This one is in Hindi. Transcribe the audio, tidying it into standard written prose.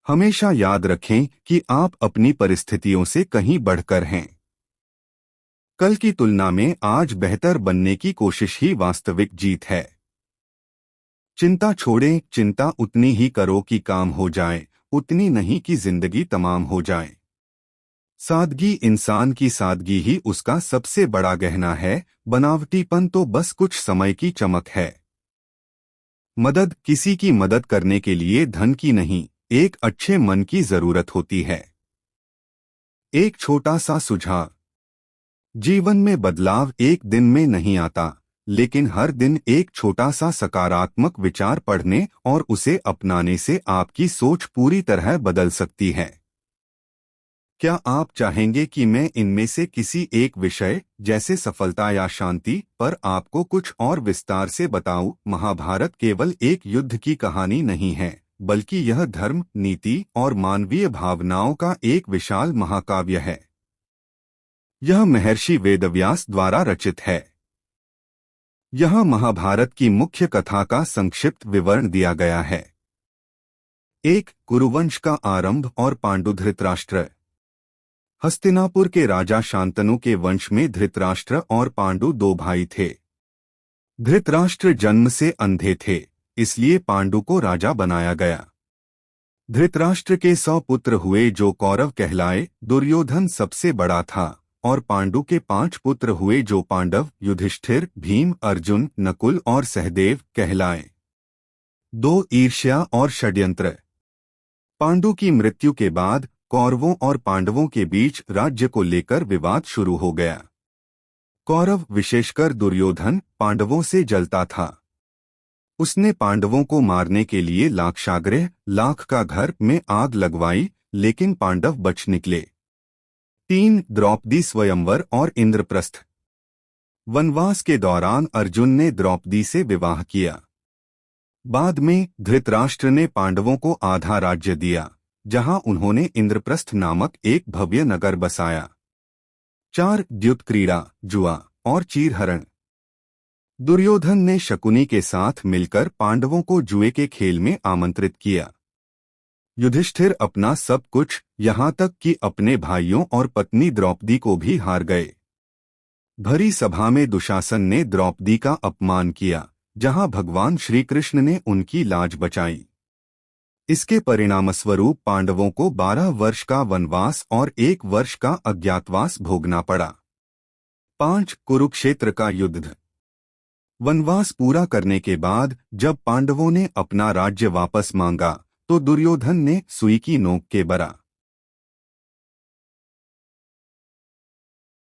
हमेशा याद रखें कि आप अपनी परिस्थितियों से कहीं बढ़कर हैं। कल की तुलना में आज बेहतर बनने की कोशिश ही वास्तविक जीत है। चिंता छोड़ें, चिंता उतनी ही करो कि काम हो जाए, उतनी नहीं कि जिंदगी तमाम हो जाए। सादगी, इंसान की सादगी ही उसका सबसे बड़ा गहना है, बनावटीपन तो बस कुछ समय की चमक है। मदद, किसी की मदद करने के लिए धन की नहीं, एक अच्छे मन की जरूरत होती है। एक छोटा सा सुझाव। जीवन में बदलाव एक दिन में नहीं आता, लेकिन हर दिन एक छोटा सा सकारात्मक विचार पढ़ने और उसे अपनाने से आपकी सोच पूरी तरह बदल सकती है। क्या आप चाहेंगे कि मैं इनमें से किसी एक विषय, जैसे सफलता या शांति, पर आपको कुछ और विस्तार से बताऊं? महाभारत केवल एक युद्ध की कहानी नहीं है, बल्कि यह धर्म, नीति और मानवीय भावनाओं का एक विशाल महाकाव्य है। यह महर्षि वेदव्यास द्वारा रचित है। यहाँ महाभारत की मुख्य कथा का संक्षिप्त विवरण दिया गया है। 1. कुरुवंश का आरंभ और पांडु धृतराष्ट्र। हस्तिनापुर के राजा शांतनु के वंश में धृतराष्ट्र और पांडु दो भाई थे। धृतराष्ट्र जन्म से अंधे थे, इसलिए पांडु को राजा बनाया गया। धृतराष्ट्र के 100 पुत्र हुए जो कौरव कहलाए। दुर्योधन सबसे बड़ा था और पांडु के 5 पुत्र हुए जो पांडव, युधिष्ठिर, भीम, अर्जुन, नकुल और सहदेव कहलाए। 2. ईर्ष्या और षड्यंत्र। पांडु की मृत्यु के बाद कौरवों और पांडवों के बीच राज्य को लेकर विवाद शुरू हो गया। कौरव, विशेषकर दुर्योधन, पांडवों से जलता था। उसने पांडवों को मारने के लिए लाक्षागृह, लाख का घर में आग लगवाई, लेकिन पांडव बच निकले। 3. द्रौपदी स्वयंवर और इंद्रप्रस्थ। वनवास के दौरान अर्जुन ने द्रौपदी से विवाह किया। बाद में धृतराष्ट्र ने पांडवों को आधा राज्य दिया, जहां उन्होंने इंद्रप्रस्थ नामक एक भव्य नगर बसाया। 4. द्युत क्रीड़ा, जुआ और चीरहरण। दुर्योधन ने शकुनी के साथ मिलकर पांडवों को जुए के खेल में आमंत्रित किया। युधिष्ठिर अपना सब कुछ, यहाँ तक कि अपने भाइयों और पत्नी द्रौपदी को भी हार गए। भरी सभा में दुशासन ने द्रौपदी का अपमान किया, जहाँ भगवान श्री कृष्ण ने उनकी लाज बचाई। इसके परिणामस्वरूप पांडवों को 12 वर्ष का वनवास और 1 वर्ष का अज्ञातवास भोगना पड़ा। 5. कुरुक्षेत्र का युद्ध। वनवास पूरा करने के बाद जब पांडवों ने अपना राज्य वापस मांगा, तो दुर्योधन ने सुई की नोक के बरा